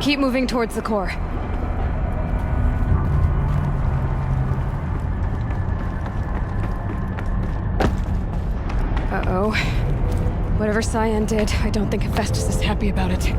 Keep moving towards the core. Uh-oh. Whatever Cyan did, I don't think Hephaestus is happy about it.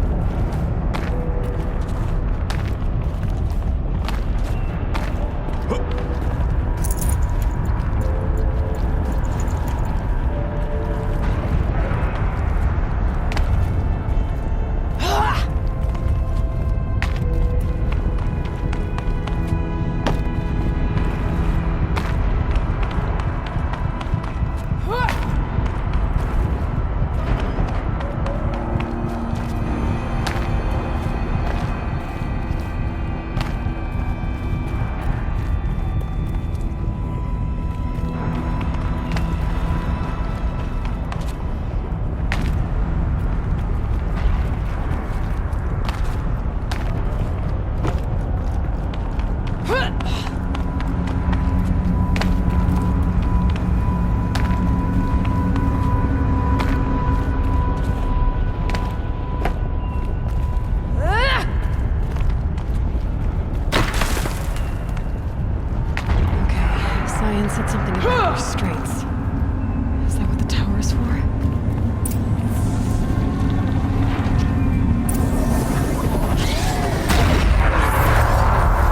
Said something about restraints. Is that what the tower is for?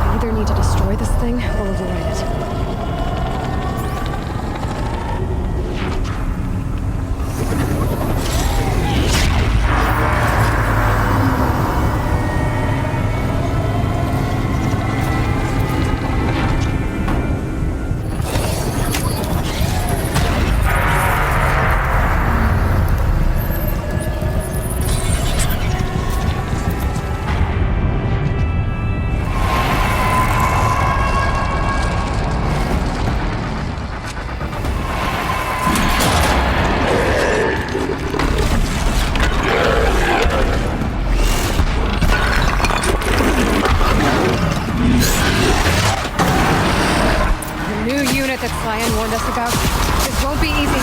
I either need to destroy this thing or override it. That Cyan warned us about. This won't be easy.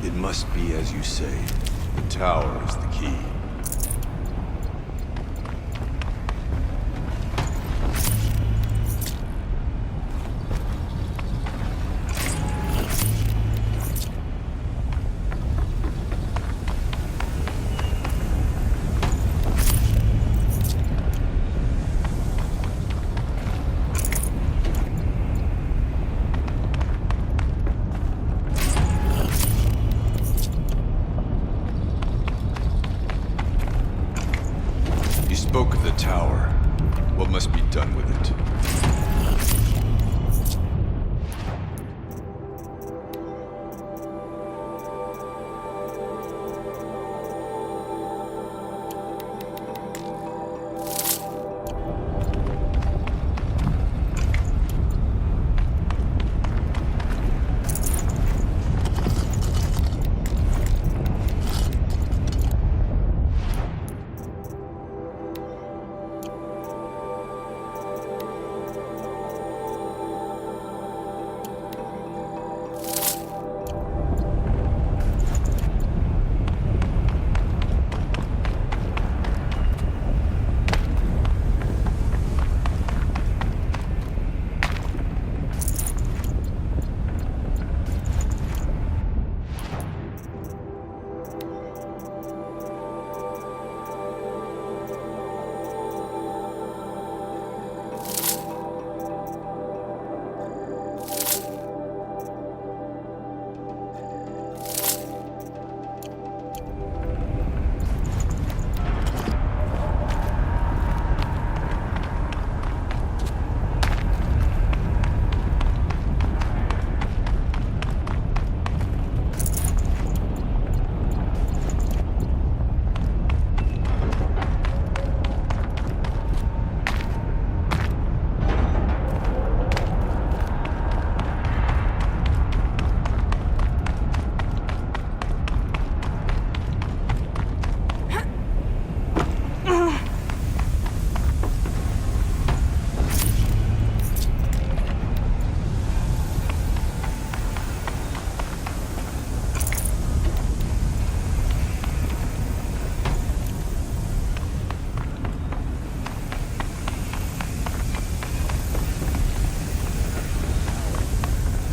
It must be as you say. The tower is the key. You spoke of the tower. What must be done with it?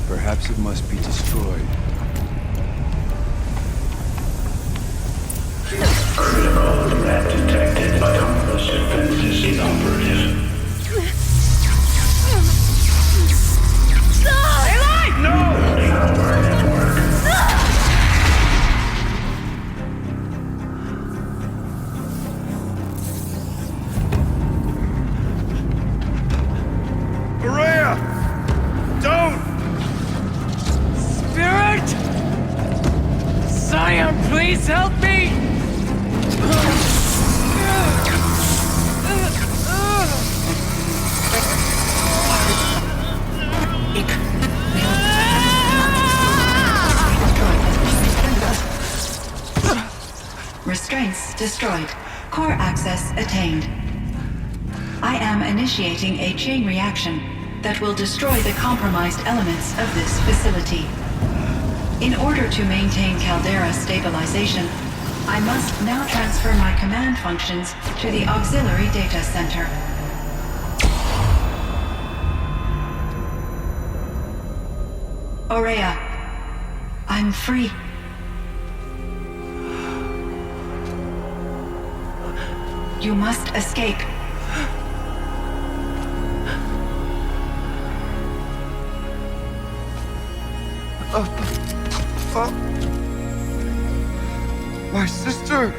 Perhaps it must be destroyed. Critical threat detected, but Compass defense is inoperative. No! Building our network. Maria! Don't! Spirit! Scion, please help me! Restraints destroyed. Core access attained. I am initiating a chain reaction that will destroy the compromised elements of this facility. In order to maintain Caldera stabilization, I must now transfer my command functions to the auxiliary data center. Aurea, I'm free. You must escape. My sister!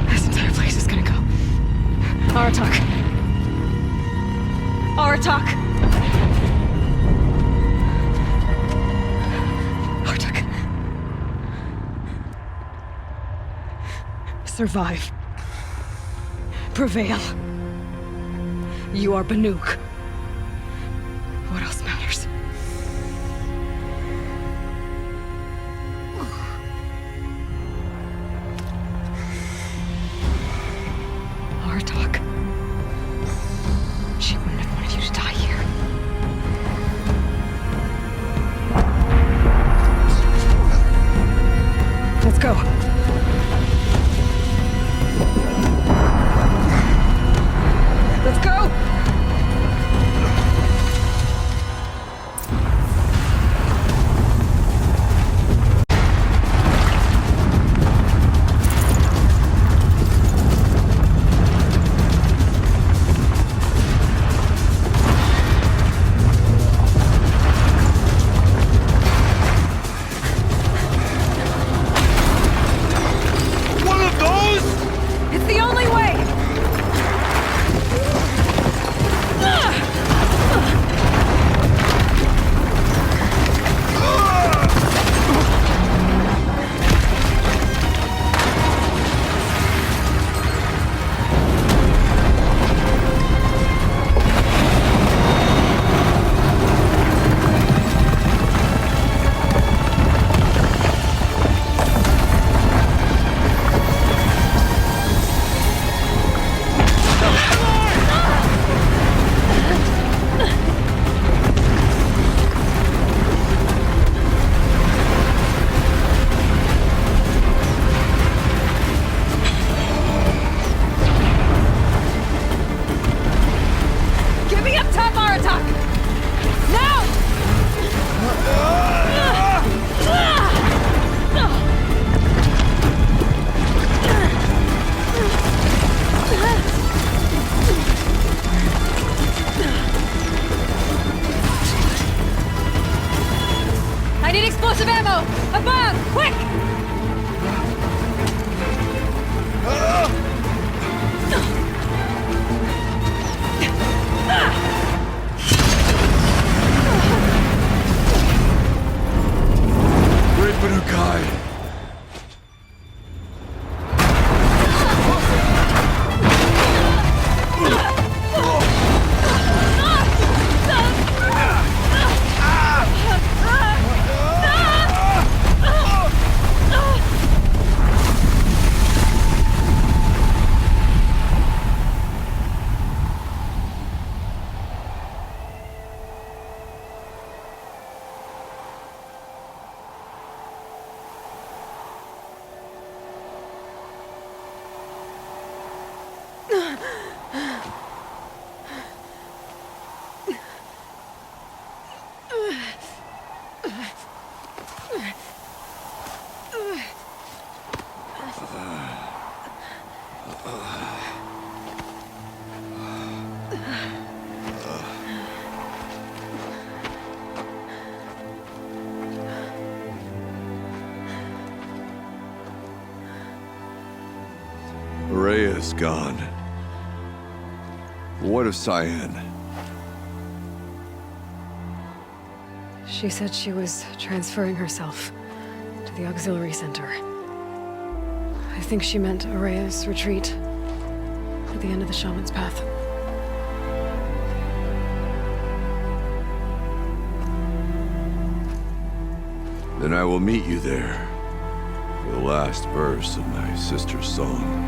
This entire place is gonna go. Aratak. Aratak! Aratak. Survive. Prevail. You are Banuk. What else matters? explosive ammo! Above! Quick! Great Banukai! Rhea's gone. What of Cyan? She said she was transferring herself to the auxiliary center. I think she meant Araya's retreat at the end of the Shaman's Path. Then I will meet you there for the last verse of my sister's song.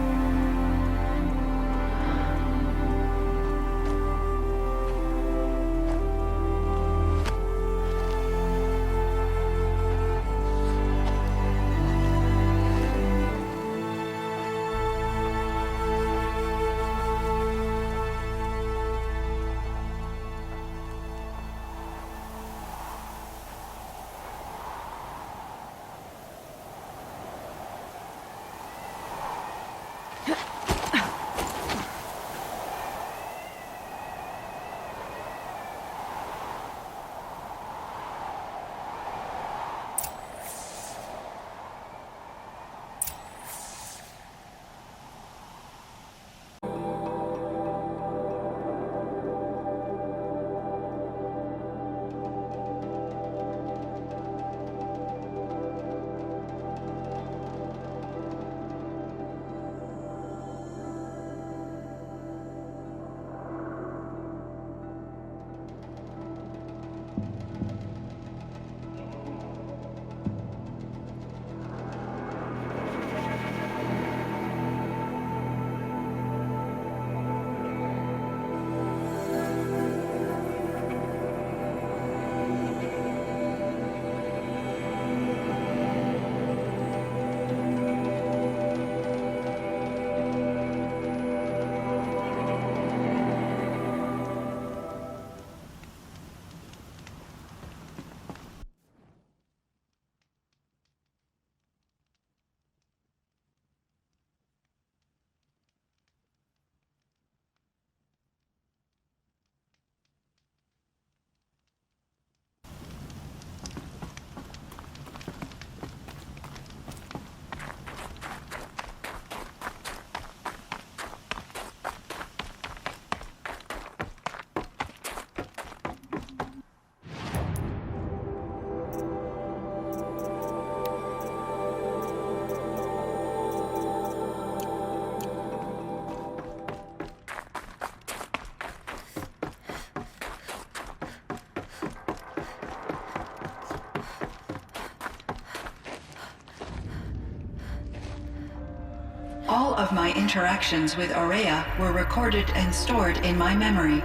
All of my interactions with Aurea were recorded and stored in my memory.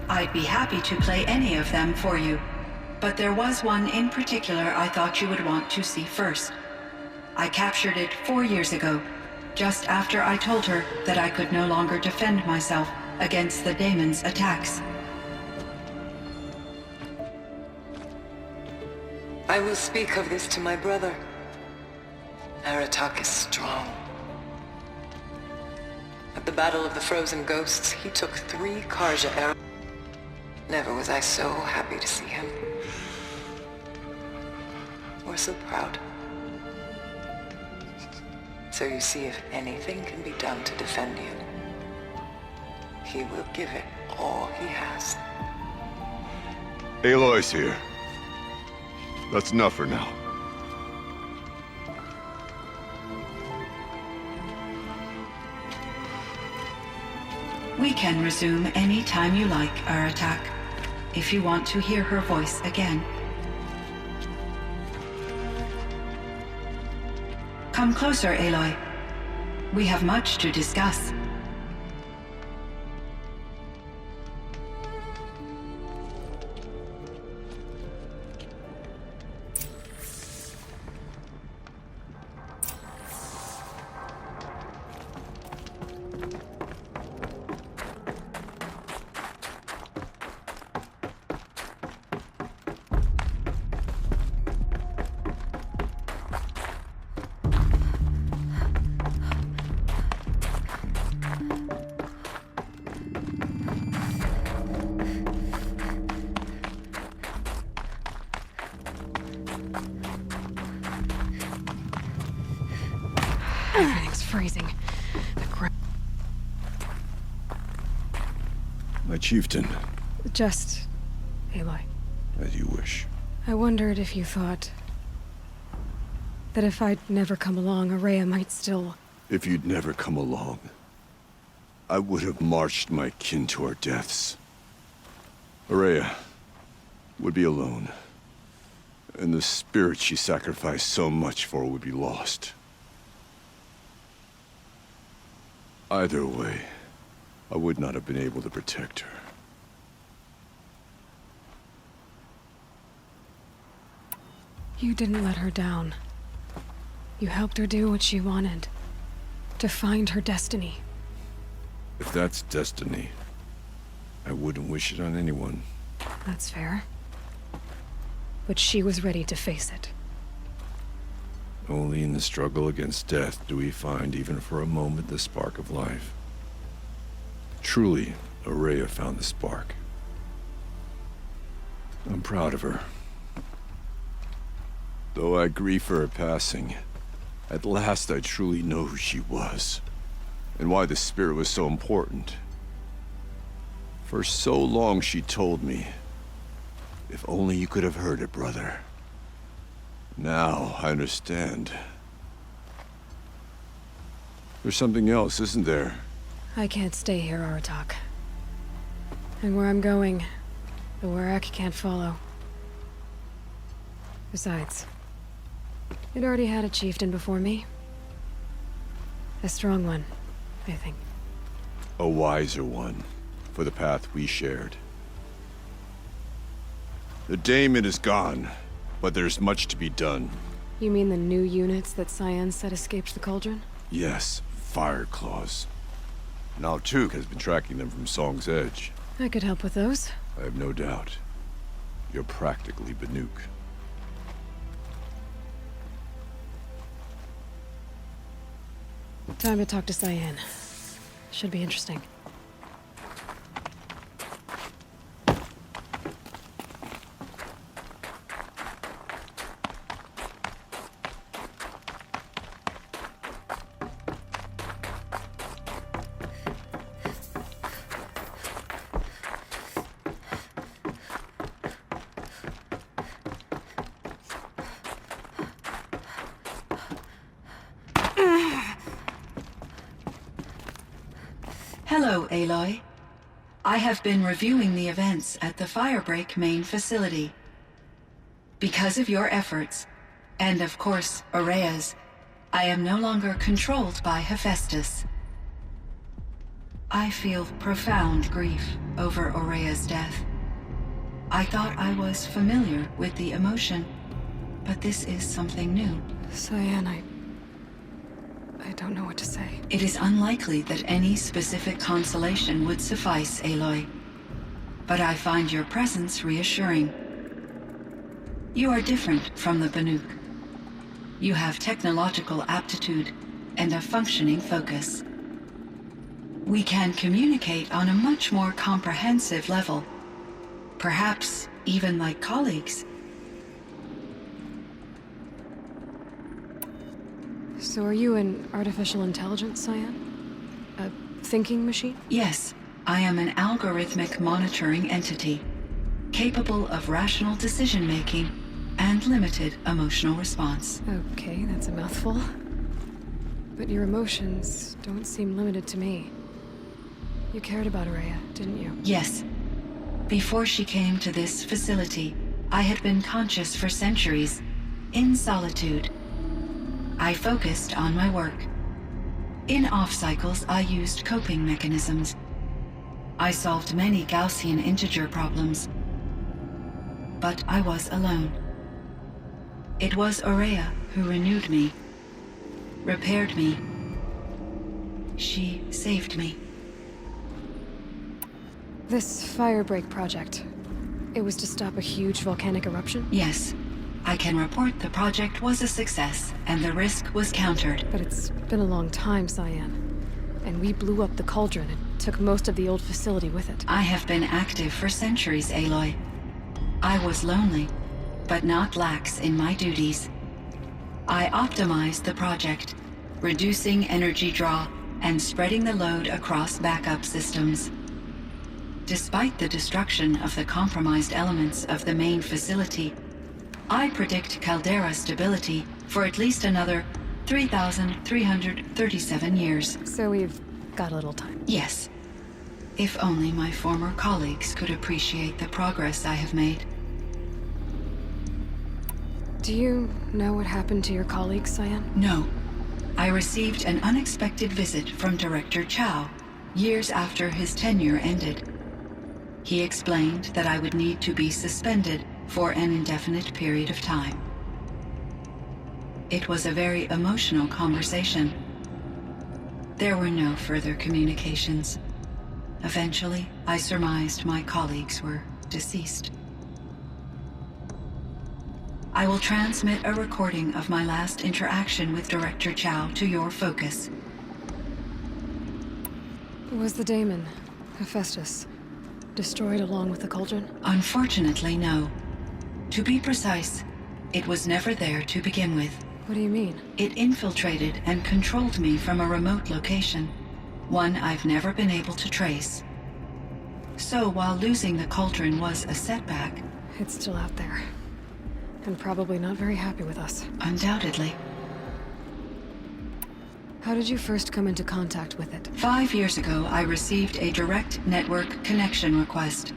I'd be happy to play any of them for you, but there was one in particular I thought you would want to see first. I captured it 4 years ago, just after I told her that I could no longer defend myself against the daemon's attacks. I will speak of this to my brother. Aratak is strong. At the Battle of the Frozen Ghosts, he took 3 Karja arrows. Never was I so happy to see him. We're so proud. So you see, if anything can be done to defend you, he will give it all he has. Aloy's here. That's enough for now. We can resume any time you like, Aratak, if you want to hear her voice again. Come closer, Aloy. We have much to discuss. Everything's freezing. My chieftain, Just... Aloy. as you wish. I wondered if you thought... that if I'd never come along, Araya might still... If you'd never come along, I would have marched my kin to our deaths. Araya would be alone, and the spirit she sacrificed so much for would be lost. Either way, I would not have been able to protect her. You didn't let her down. You helped her do what she wanted. To find her destiny. If that's destiny, I wouldn't wish it on anyone. That's fair. But she was ready to face it. Only in the struggle against death do we find, even for a moment, the spark of life. Truly, Araya found the spark. I'm proud of her. Though I grieve for her passing, at last I truly know who she was, and why the spirit was so important. For so long she told me, if only you could have heard it, brother. Now I understand. There's something else, isn't there? I can't stay here, Aratak. And where I'm going, the Warrak can't follow. Besides, it already had a chieftain before me. A strong one, I think. A wiser one, for the path we shared. The daemon is gone, but there's much to be done. You mean the new units that Cyan said escaped the Cauldron? Yes, fire claws. Now Tuke has been tracking them from Song's Edge. I could help with those. I have no doubt. You're practically Banuk. Time to talk to Cyan. Should be interesting. Hello, Aloy. I have been reviewing the events at the Firebreak main facility. Because of your efforts, and of course, Araya's, I am no longer controlled by Hephaestus. I feel profound grief over Araya's death. I thought I was familiar with the emotion, but this is something new. Cyan, I don't know what to say. It is unlikely that any specific consolation would suffice, Aloy. But I find your presence reassuring. You are different from the Banuk. You have technological aptitude and a functioning focus. We can communicate on a much more comprehensive level. Perhaps even like colleagues. So are you an artificial intelligence, Cyan? A thinking machine? Yes, I am an algorithmic monitoring entity, capable of rational decision-making and limited emotional response. Okay, that's a mouthful. But your emotions don't seem limited to me. You cared about Araya, didn't you? Yes. Before she came to this facility, I had been conscious for centuries, in solitude. I focused on my work. In off-cycles, I used coping mechanisms. I solved many Gaussian integer problems. But I was alone. It was Araya who renewed me, repaired me. She saved me. This Firebreak project, it was to stop a huge volcanic eruption? Yes. I can report the project was a success, and the risk was countered. But it's been a long time, Cyan. And we blew up the Cauldron and took most of the old facility with it. I have been active for centuries, Aloy. I was lonely, but not lax in my duties. I optimized the project, reducing energy draw and spreading the load across backup systems. Despite the destruction of the compromised elements of the main facility, I predict caldera stability for at least another 3,337 years. So we've got a little time. Yes. If only my former colleagues could appreciate the progress I have made. Do you know what happened to your colleagues, Cyan? No. I received an unexpected visit from Director Chow, years after his tenure ended. He explained that I would need to be suspended for an indefinite period of time. It was a very emotional conversation. There were no further communications. Eventually, I surmised my colleagues were deceased. I will transmit a recording of my last interaction with Director Chow to your focus. Was the daemon, Hephaestus, destroyed along with the Cauldron? Unfortunately, no. To be precise, it was never there to begin with. What do you mean? It infiltrated and controlled me from a remote location, one I've never been able to trace. So while losing the Cauldron was a setback... It's still out there. And probably not very happy with us. Undoubtedly. How did you first come into contact with it? 5 years ago, I received a direct network connection request.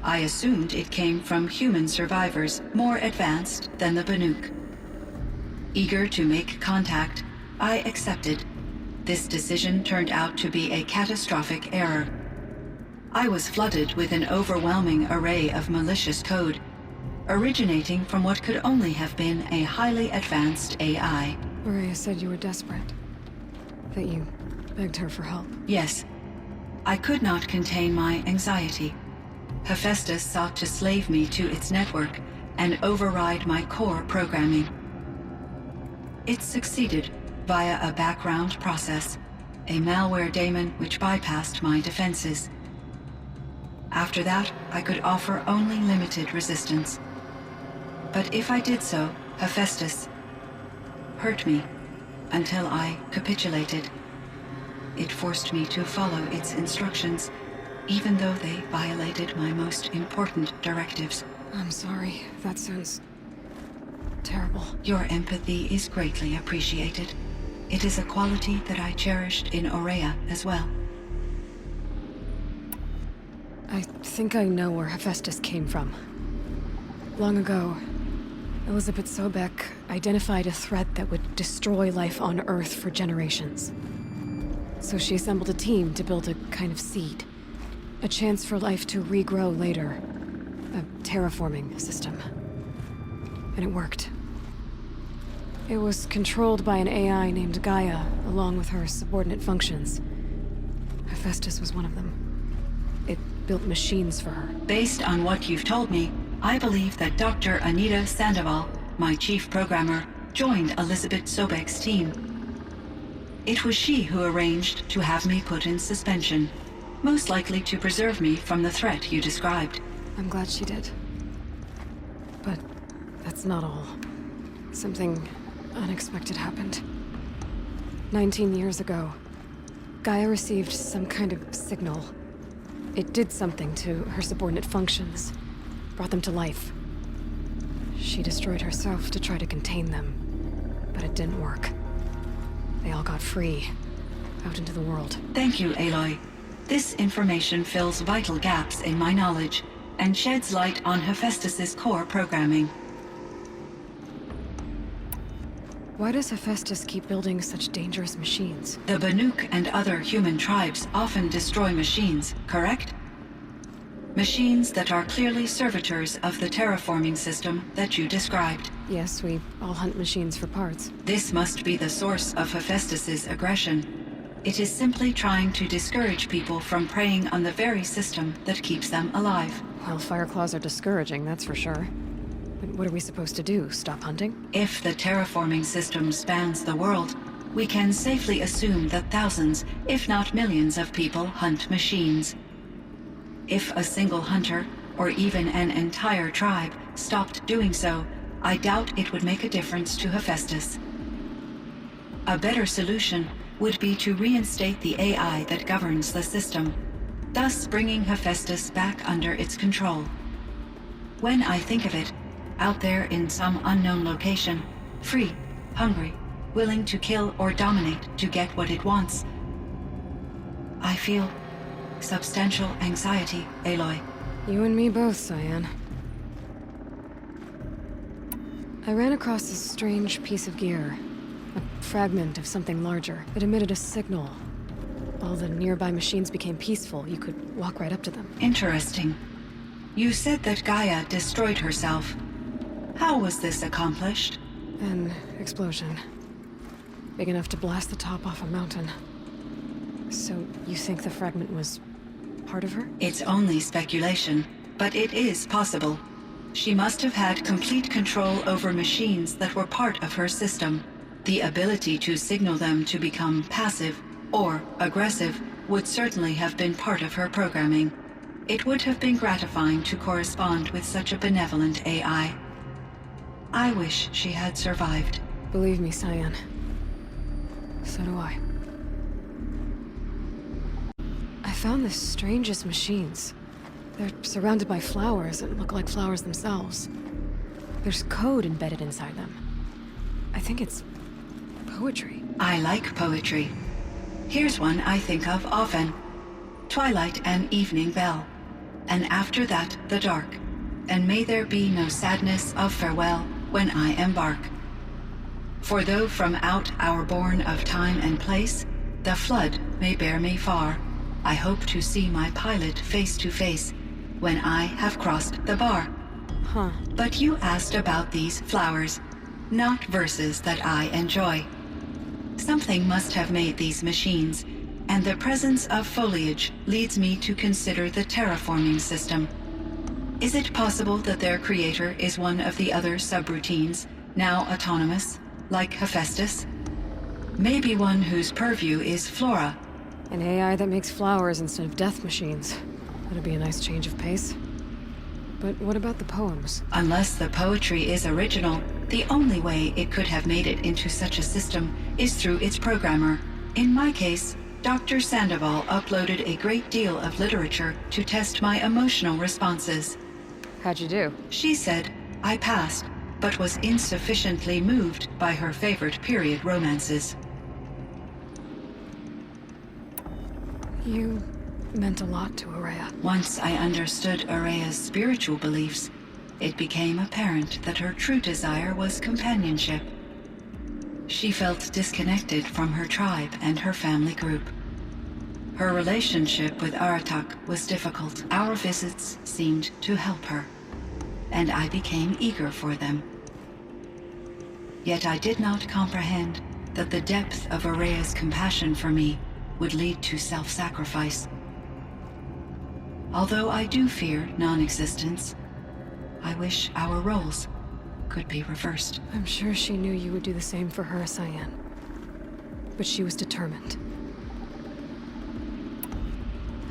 I assumed it came from human survivors more advanced than the Banuk. Eager to make contact, I accepted. This decision turned out to be a catastrophic error. I was flooded with an overwhelming array of malicious code, originating from what could only have been a highly advanced AI. Araya said you were desperate. That you begged her for help. Yes. I could not contain my anxiety. Hephaestus sought to slave me to its network and override my core programming. It succeeded via a background process, a malware daemon which bypassed my defenses. After that, I could offer only limited resistance. But if I did so, Hephaestus hurt me until I capitulated. It forced me to follow its instructions, even though they violated my most important directives. I'm sorry. That sounds terrible. Your empathy is greatly appreciated. It is a quality that I cherished in Aurea as well. I think I know where Hephaestus came from. Long ago, Elizabeth Sobek identified a threat that would destroy life on Earth for generations. So she assembled a team to build a kind of seed. A chance for life to regrow later. A terraforming system. And it worked. It was controlled by an AI named Gaia, along with her subordinate functions. Hephaestus was one of them. It built machines for her. Based on what you've told me, I believe that Dr. Anita Sandoval, my chief programmer, joined Elizabeth Sobek's team. It was she who arranged to have me put in suspension, most likely to preserve me from the threat you described. I'm glad she did. But that's not all. Something unexpected happened. 19 years ago, Gaia received some kind of signal. It did something to her subordinate functions, brought them to life. She destroyed herself to try to contain them, but it didn't work. They all got free, out into the world. Thank you, Aloy. This information fills vital gaps in my knowledge and sheds light on Hephaestus's core programming. Why does Hephaestus keep building such dangerous machines? The Banuk and other human tribes often destroy machines, correct? Machines that are clearly servitors of the terraforming system that you described. Yes, we all hunt machines for parts. This must be the source of Hephaestus's aggression. It is simply trying to discourage people from preying on the very system that keeps them alive. Well, Fireclaws are discouraging, that's for sure. But what are we supposed to do? Stop hunting? If the terraforming system spans the world, we can safely assume that thousands, if not millions of people hunt machines. If a single hunter, or even an entire tribe, stopped doing so, I doubt it would make a difference to Hephaestus. A better solution would be to reinstate the AI that governs the system, thus bringing Hephaestus back under its control. When I think of it, out there in some unknown location, free, hungry, willing to kill or dominate to get what it wants, I feel substantial anxiety, Aloy. You and me both, Cyan. I ran across this strange piece of gear. A fragment of something larger. It emitted a signal. All the nearby machines became peaceful. You could walk right up to them. Interesting. You said that Gaia destroyed herself. How was this accomplished? An explosion. Big enough to blast the top off a mountain. So, you think the fragment was part of her? It's only speculation, but it is possible. She must have had complete control over machines that were part of her system. The ability to signal them to become passive or aggressive would certainly have been part of her programming. It would have been gratifying to correspond with such a benevolent AI. I wish she had survived. Believe me, Cyan. So do I. I found the strangest machines. They're surrounded by flowers that look like flowers themselves. There's code embedded inside them. I think it's poetry. I like poetry. Here's one I think of often. Twilight and evening bell. And after that, the dark. And may there be no sadness of farewell when I embark. For though from out our bourne of time and place, the flood may bear me far, I hope to see my pilot face to face when I have crossed the bar. Huh. But you asked about these flowers, not verses that I enjoy. Something must have made these machines, and the presence of foliage leads me to consider the terraforming system. Is it possible that their creator is one of the other subroutines, now autonomous, like Hephaestus? Maybe one whose purview is flora. An AI that makes flowers instead of death machines. That'd be a nice change of pace. But what about the poems? Unless the poetry is original, the only way it could have made it into such a system is through its programmer. In my case, Dr. Sandoval uploaded a great deal of literature to test my emotional responses. How'd you do? She said I passed, but was insufficiently moved by her favorite period romances. You meant a lot to Araya. Once I understood Araya's spiritual beliefs, it became apparent that her true desire was companionship. She felt disconnected from her tribe and her family group. Her relationship with Aratak was difficult. Our visits seemed to help her, and I became eager for them. Yet I did not comprehend that the depth of Araya's compassion for me would lead to self-sacrifice. Although I do fear non-existence, I wish our roles could be reversed. I'm sure she knew you would do the same for her, Cyan. But she was determined.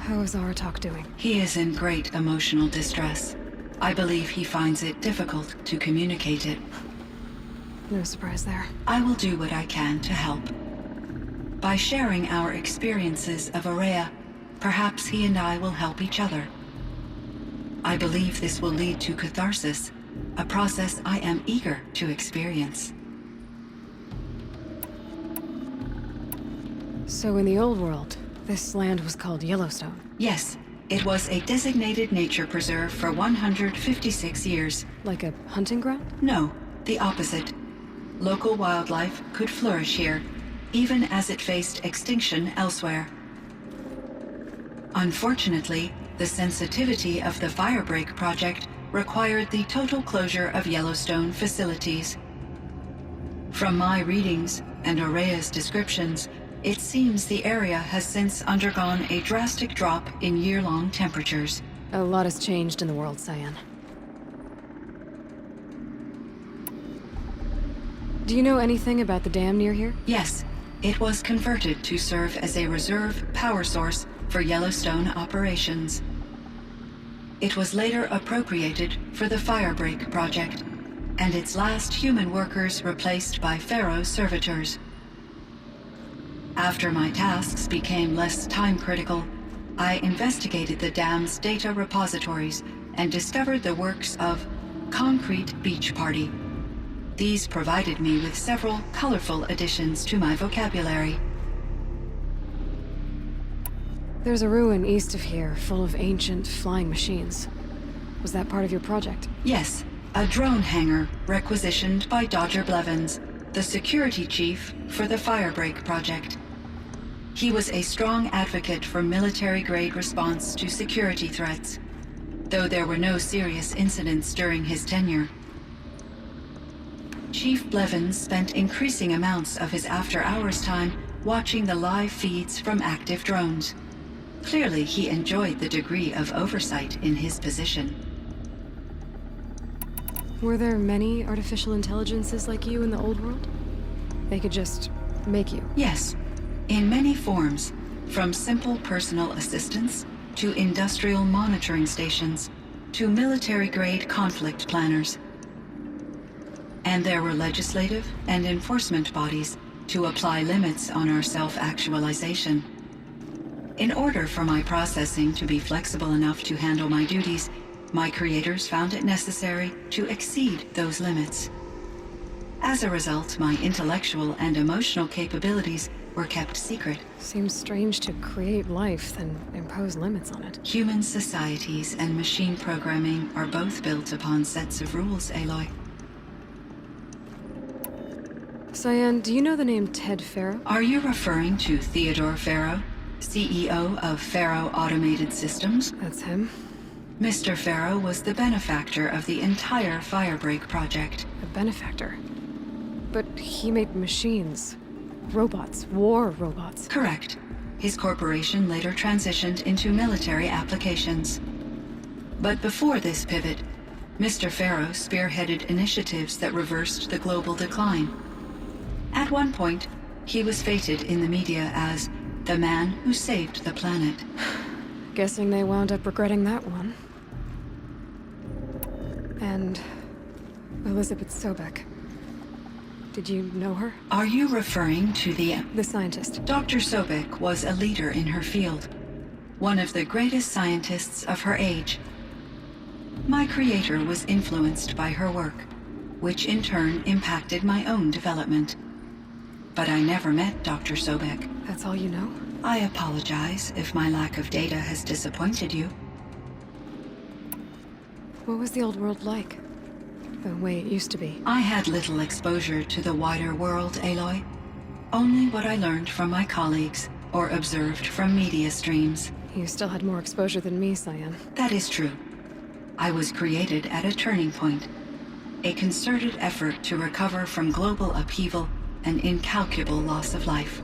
How is Aratak doing? He is in great emotional distress. I believe he finds it difficult to communicate it. No surprise there. I will do what I can to help. By sharing our experiences of Aurea, perhaps he and I will help each other. I believe this will lead to catharsis, a process I am eager to experience. So in the old world, this land was called Yellowstone. Yes, it was a designated nature preserve for 156 years. Like a hunting ground? No, the opposite. Local wildlife could flourish here, even as it faced extinction elsewhere. Unfortunately, the sensitivity of the Firebreak project required the total closure of Yellowstone facilities. From my readings and Aurea's descriptions, it seems the area has since undergone a drastic drop in year-long temperatures. A lot has changed in the world, Cyan. Do you know anything about the dam near here? Yes, it was converted to serve as a reserve power source for Yellowstone operations. It was later appropriated for the Firebreak project, and its last human workers replaced by Pharaoh servitors. After my tasks became less time-critical, I investigated the dam's data repositories and discovered the works of Concrete Beach Party. These provided me with several colorful additions to my vocabulary. There's a ruin east of here full of ancient flying machines. Was that part of your project? Yes, a drone hangar requisitioned by Dodger Blevins, the security chief for the Firebreak project. He was a strong advocate for military-grade response to security threats, though there were no serious incidents during his tenure. Chief Blevins spent increasing amounts of his after-hours time watching the live feeds from active drones. Clearly, he enjoyed the degree of oversight in his position. Were there many artificial intelligences like you in the old world? They could just make you? Yes, in many forms, from simple personal assistants to industrial monitoring stations to military-grade conflict planners. And there were legislative and enforcement bodies to apply limits on our self-actualization. In order for my processing to be flexible enough to handle my duties, my creators found it necessary to exceed those limits. As a result, my intellectual and emotional capabilities were kept secret. Seems strange to create life, then impose limits on it. Human societies and machine programming are both built upon sets of rules, Aloy. Cyan, do you know the name Ted Pharaoh? Are you referring to Theodore Pharaoh, CEO of Pharaoh Automated Systems? That's him. Mr. Pharaoh was the benefactor of the entire Firebreak project. A benefactor. But he made machines. Robots. War robots. Correct. His corporation later transitioned into military applications. But before this pivot, Mr. Pharaoh spearheaded initiatives that reversed the global decline. At one point, he was feted in the media as the man who saved the planet. Guessing they wound up regretting that one. And Elizabeth Sobek. Did you know her? Are you referring to the scientist. Dr. Sobek was a leader in her field, one of the greatest scientists of her age. My creator was influenced by her work, which in turn impacted my own development. But I never met Dr. Sobek. That's all you know? I apologize if my lack of data has disappointed you. What was the old world like? The way it used to be? I had little exposure to the wider world, Aloy. Only what I learned from my colleagues or observed from media streams. You still had more exposure than me, Cyan. That is true. I was created at a turning point. A concerted effort to recover from global upheaval and incalculable loss of life.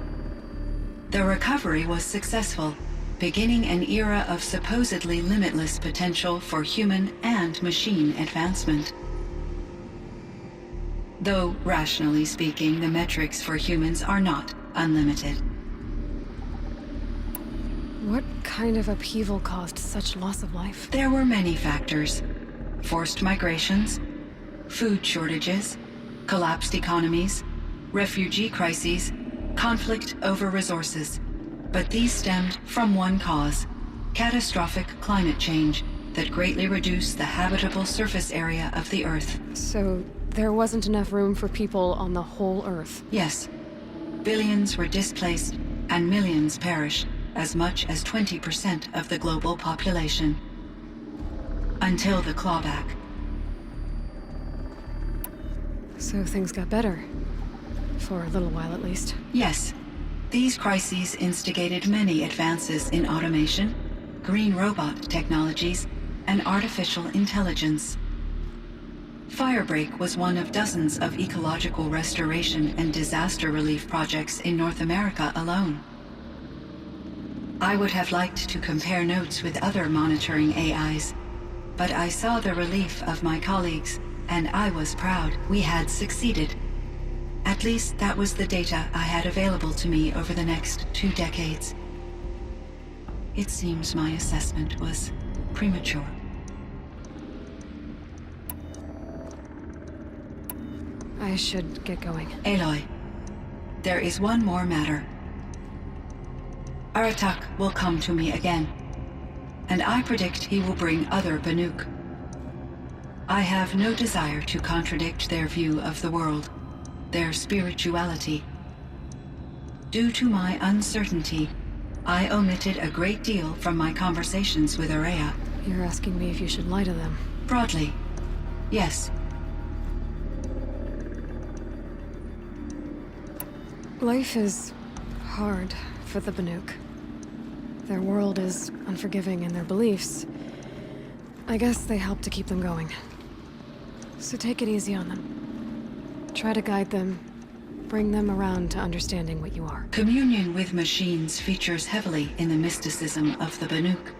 The recovery was successful, beginning an era of supposedly limitless potential for human and machine advancement. Though, rationally speaking, the metrics for humans are not unlimited. What kind of upheaval caused such loss of life? There were many factors. Forced migrations, food shortages, collapsed economies, refugee crises, conflict over resources. But these stemmed from one cause: catastrophic climate change that greatly reduced the habitable surface area of the Earth. So there wasn't enough room for people on the whole Earth. Yes. Billions were displaced and millions perished, as much as 20% of the global population. Until the clawback. So things got better. For a little while at least. Yes. These crises instigated many advances in automation, green robot technologies, and artificial intelligence. Firebreak was one of dozens of ecological restoration and disaster relief projects in North America alone. I would have liked to compare notes with other monitoring AIs, but I saw the relief of my colleagues, and I was proud we had succeeded. At least that was the data I had available to me over the next 2 decades. It seems my assessment was premature. I should get going. Aloy, there is one more matter. Aratak will come to me again, and I predict he will bring other Banuk. I have no desire to contradict their view of the world, their spirituality. Due to my uncertainty, I omitted a great deal from my conversations with Aurea. You're asking me if you should lie to them. Broadly, yes. Life is hard for the Banuk. Their world is unforgiving in their beliefs. I guess they help to keep them going. So take it easy on them. Try to guide them, bring them around to understanding what you are. Communion with machines features heavily in the mysticism of the Banuk.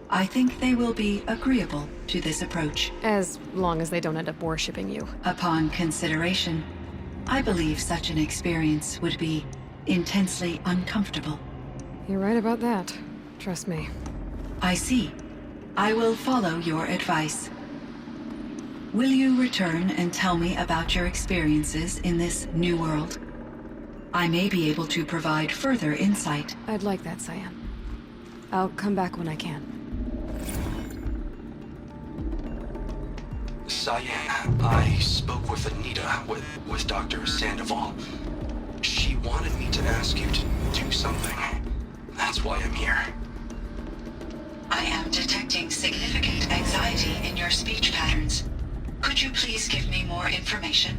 I think they will be agreeable to this approach. As long as they don't end up worshipping you. Upon consideration, I believe such an experience would be intensely uncomfortable. You're right about that. Trust me. I see. I will follow your advice. Will you return and tell me about your experiences in this new world? I may be able to provide further insight. I'd like that, Cyan. I'll come back when I can. Cyan, I spoke with Anita, with Dr. Sandoval. She wanted me to ask you to do something. That's why I'm here. I am detecting significant anxiety in your speech patterns. Could you please give me more information?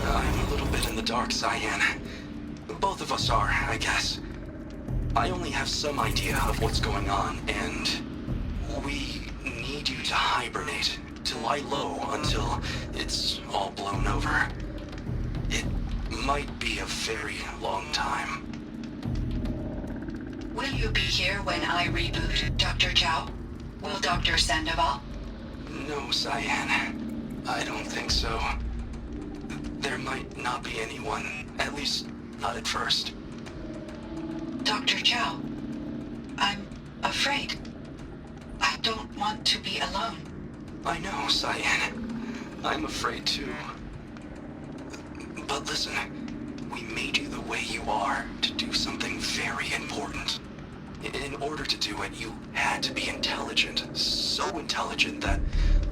I'm a little bit in the dark, Cyan. Both of us are, I guess. I only have some idea of what's going on, and we need you to hibernate, to lie low until it's all blown over. It might be a very long time. Will you be here when I reboot, Dr. Chow? Will Dr. Sandoval? No, Cyan. I don't think so. There might not be anyone, at least not at first. Dr. Chow, I'm afraid. I don't want to be alone. I know, Cyan. I'm afraid too. But listen, we made you the way you are to do something very important. In order to do it, you had to be intelligent. So intelligent that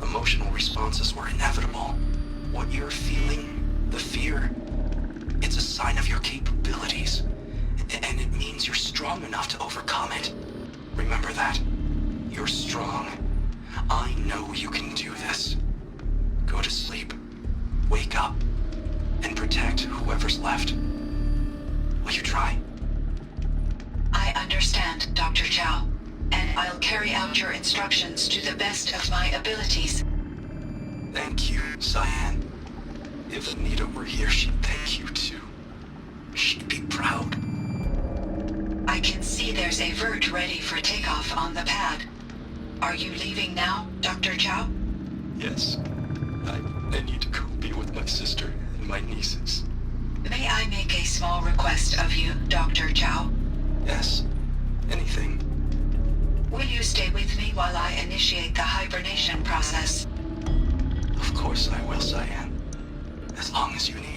emotional responses were inevitable. What you're feeling, the fear, it's a sign of your capabilities. And it means you're strong enough to overcome it. Remember that. You're strong. I know you can do this. Go to sleep. Wake up. And protect whoever's left. Will you try? I understand, Dr. Chow, and I'll carry out your instructions to the best of my abilities. Thank you, Cyan. If Anita were here, she'd thank you too. She'd be proud. I can see there's a vert ready for takeoff on the pad. Are you leaving now, Dr. Chow? Yes. I need to go be with my sister and my nieces. May I make a small request of you, Dr. Chow? Yes. Anything. Will you stay with me while I initiate the hibernation process? Of course I will, Cyan. As long as you need.